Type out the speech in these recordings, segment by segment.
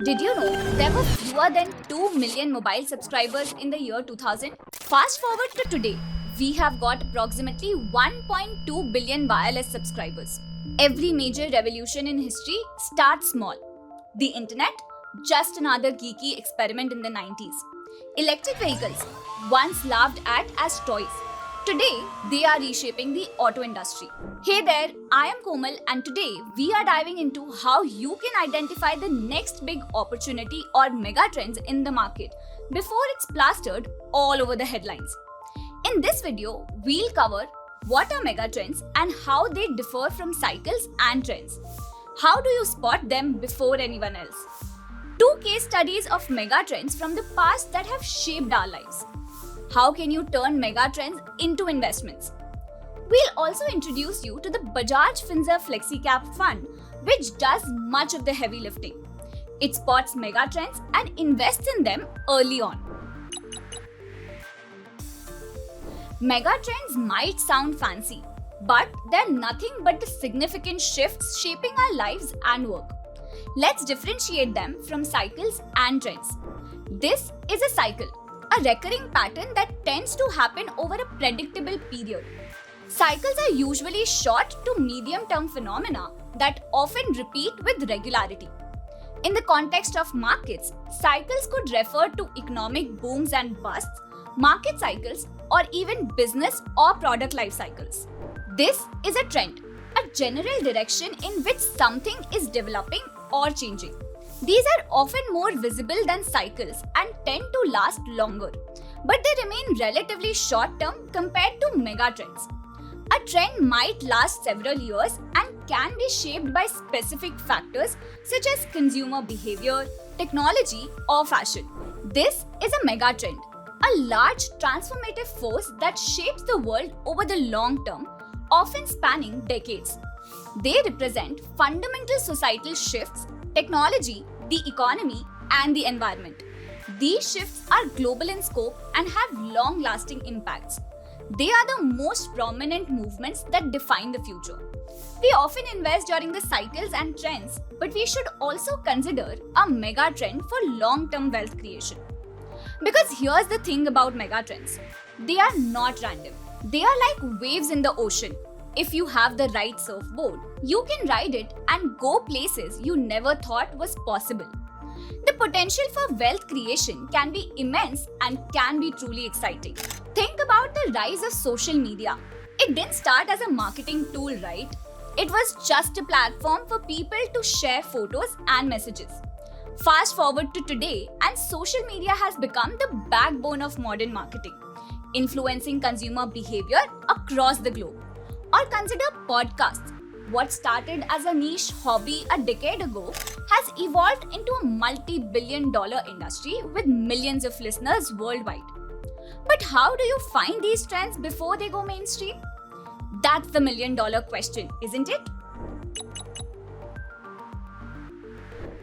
Did you know there were fewer than 2 million mobile subscribers in the year 2000? Fast forward to today, we have got approximately 1.2 billion wireless subscribers. Every major revolution in history starts small. The internet, just another geeky experiment in the 90s. Electric vehicles, once laughed at as toys. Today, they are reshaping the auto industry. Hey there, I am Komal, and today we are diving into how you can identify the next big opportunity or mega trends in the market before it's plastered all over the headlines. In this video, we'll cover what are mega trends and how they differ from cycles and trends. How do you spot them before anyone else? 2 case studies of mega trends from the past that have shaped our lives. How can you turn mega trends into investments? We'll also introduce you to the Bajaj Finserv FlexiCap Fund, which does much of the heavy lifting. It spots mega trends and invests in them early on. Mega trends might sound fancy, but they're nothing but the significant shifts shaping our lives and work. Let's differentiate them from cycles and trends. This is a cycle, a recurring pattern that tends to happen over a predictable period. Cycles are usually short to medium-term phenomena that often repeat with regularity. In the context of markets, cycles could refer to economic booms and busts, market cycles, or even business or product life cycles. This is a trend, a general direction in which something is developing or changing. These are often more visible than cycles and tend to last longer, but they remain relatively short-term compared to megatrends. A trend might last several years and can be shaped by specific factors such as consumer behavior, technology, or fashion. This is a megatrend, a large transformative force that shapes the world over the long term, often spanning decades. They represent fundamental societal shifts, technology, the economy, and the environment. These shifts are global in scope and have long-lasting impacts. They are the most prominent movements that define the future. We often invest during the cycles and trends, but we should also consider a mega trend for long-term wealth creation. Because here's the thing about mega trends. They are not random. They are like waves in the ocean. If you have the right surfboard, you can ride it and go places you never thought was possible. The potential for wealth creation can be immense and can be truly exciting. Think about the rise of social media. It didn't start as a marketing tool, right? It was just a platform for people to share photos and messages. Fast forward to today, and social media has become the backbone of modern marketing, influencing consumer behavior across the globe. Or consider podcasts. What started as a niche hobby a decade ago has evolved into a multi-billion-dollar industry with millions of listeners worldwide. But how do you find these trends before they go mainstream? That's the million-dollar question, isn't it?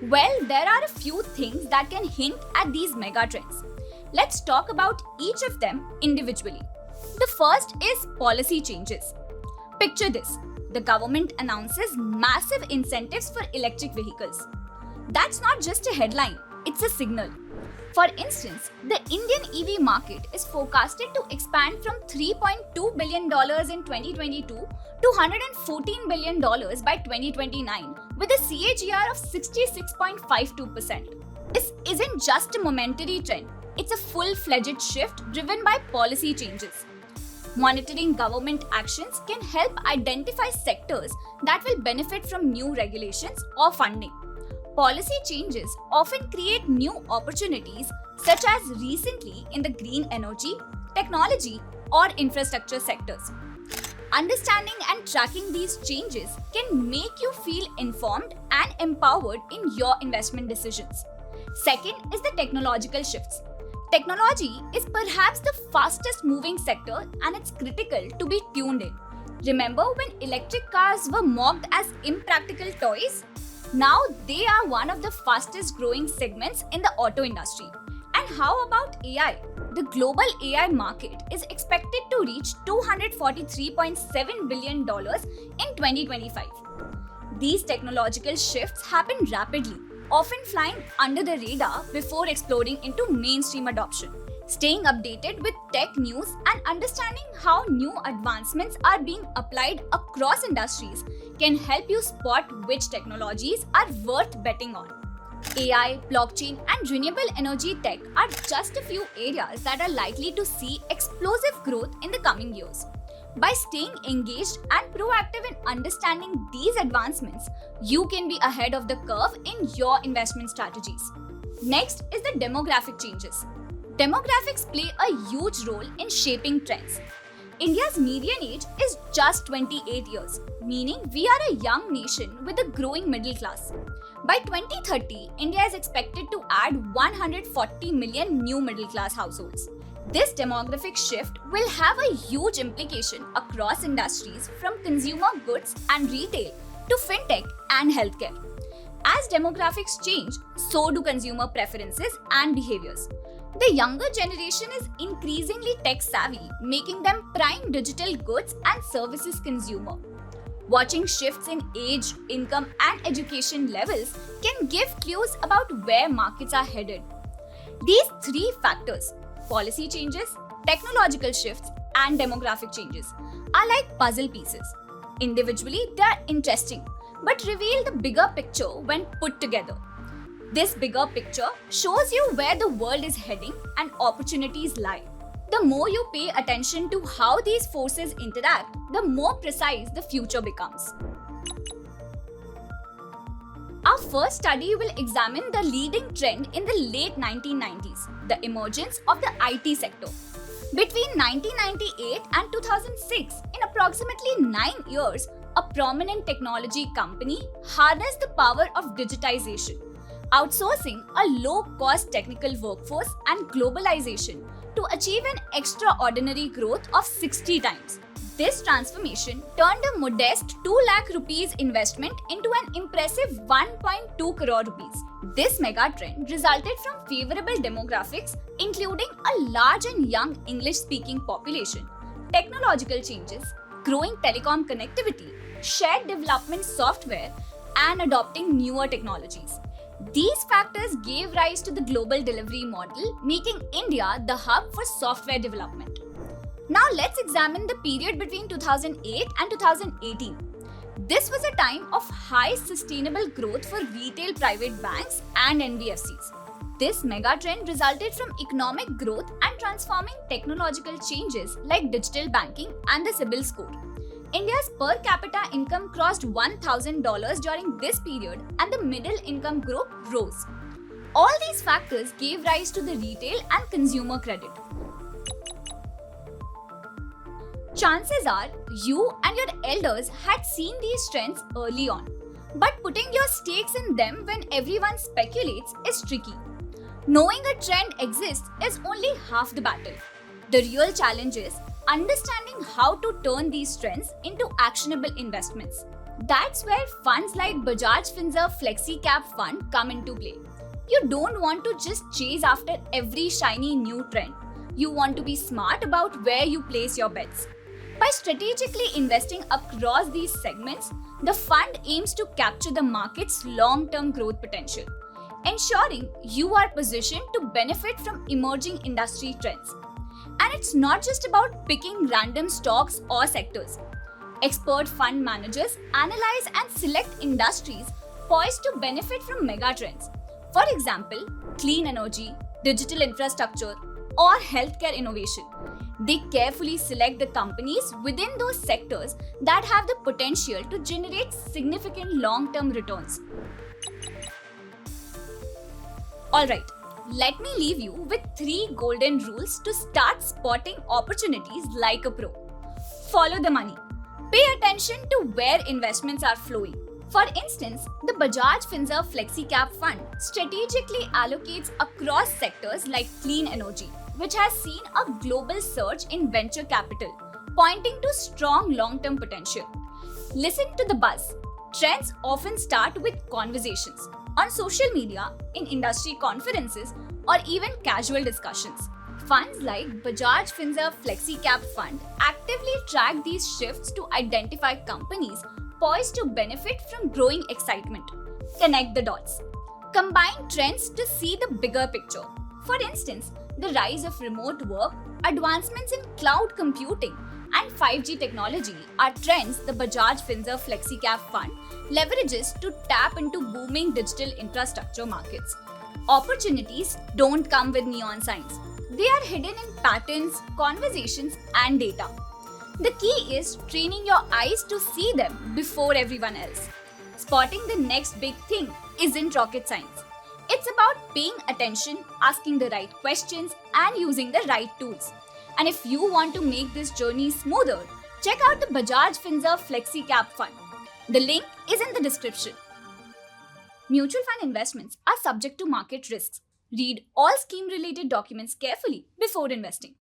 Well, there are a few things that can hint at these mega trends. Let's talk about each of them individually. The first is policy changes. Picture this. The government announces massive incentives for electric vehicles. That's not just a headline, it's a signal. For instance, the Indian EV market is forecasted to expand from $3.2 billion in 2022 to $114 billion by 2029 with a CAGR of 66.52%. This isn't just a momentary trend, it's a full-fledged shift driven by policy changes. Monitoring government actions can help identify sectors that will benefit from new regulations or funding. Policy changes often create new opportunities, such as recently in the green energy, technology, or infrastructure sectors. Understanding and tracking these changes can make you feel informed and empowered in your investment decisions. Second is the technological shifts. Technology is perhaps the fastest moving sector and it's critical to be tuned in. Remember when electric cars were mocked as impractical toys? Now they are one of the fastest growing segments in the auto industry. And how about AI? The global AI market is expected to reach $243.7 billion in 2025. These technological shifts happen rapidly. often flying under the radar before exploding into mainstream adoption. Staying updated with tech news and understanding how new advancements are being applied across industries can help you spot which technologies are worth betting on. AI, blockchain, and renewable energy tech are just a few areas that are likely to see explosive growth in the coming years. By staying engaged and proactive in understanding these advancements, you can be ahead of the curve in your investment strategies. Next is the demographic changes. Demographics play a huge role in shaping trends. India's median age is just 28 years, meaning we are a young nation with a growing middle class. By 2030, India is expected to add 140 million new middle class households. This demographic shift will have a huge implication across industries from consumer goods and retail to fintech and healthcare. As demographics change, so do consumer preferences and behaviors. The younger generation is increasingly tech savvy, making them prime digital goods and services consumer. Watching shifts in age, income, and education levels can give clues about where markets are headed. These three factors, policy changes, technological shifts, and demographic changes, are like puzzle pieces. Individually, they are interesting, but reveal the bigger picture when put together. This bigger picture shows you where the world is heading and opportunities lie. The more you pay attention to how these forces interact, the more precise the future becomes. Our first study will examine the leading trend in the late 1990s, the emergence of the IT sector. Between 1998 and 2006, in approximately 9 years, a prominent technology company harnessed the power of digitization, outsourcing a low-cost technical workforce and globalization to achieve an extraordinary growth of 60 times. This transformation turned a modest 2 lakh rupees investment into an impressive 1.2 crore rupees. This megatrend resulted from favorable demographics, including a large and young English-speaking population, technological changes, growing telecom connectivity, shared development software, and adopting newer technologies. These factors gave rise to the global delivery model, making India the hub for software development. Now let's examine the period between 2008 and 2018. This was a time of high sustainable growth for retail private banks and NBFCs. This megatrend resulted from economic growth and transforming technological changes like digital banking and the CIBIL score. India's per capita income crossed $1,000 during this period and the middle income group rose. All these factors gave rise to the retail and consumer credit. Chances are you and your elders had seen these trends early on, but putting your stakes in them when everyone speculates is tricky. Knowing a trend exists is only half the battle. The real challenge is understanding how to turn these trends into actionable investments. That's where funds like Bajaj Finserv Flexi Cap Fund come into play. You don't want to just chase after every shiny new trend. You want to be smart about where you place your bets. By strategically investing across these segments, the fund aims to capture the market's long-term growth potential, ensuring you are positioned to benefit from emerging industry trends. And it's not just about picking random stocks or sectors. Expert fund managers analyze and select industries poised to benefit from megatrends. For example, clean energy, digital infrastructure, or healthcare innovation. They carefully select the companies within those sectors that have the potential to generate significant long-term returns. Alright, let me leave you with 3 golden rules to start spotting opportunities like a pro. Follow the money. Pay attention to where investments are flowing. For instance, the Bajaj Finserv Flexi Cap Fund strategically allocates across sectors like clean energy, which has seen a global surge in venture capital, pointing to strong long-term potential. Listen to the buzz. Trends often start with conversations on social media, in industry conferences, or even casual discussions. Funds like Bajaj Finserv Flexi Cap Fund actively track these shifts to identify companies poised to benefit from growing excitement. Connect the dots. Combine trends to see the bigger picture. For instance, the rise of remote work, advancements in cloud computing, and 5G technology are trends the Bajaj Finserv FlexiCap Fund leverages to tap into booming digital infrastructure markets. Opportunities don't come with neon signs. They are hidden in patterns, conversations, and data. The key is training your eyes to see them before everyone else. Spotting the next big thing isn't rocket science. It's about paying attention, asking the right questions, and using the right tools. And if you want to make this journey smoother, check out the Bajaj Finserv FlexiCap Fund. The link is in the description. Mutual fund investments are subject to market risks. Read all scheme related documents carefully before investing.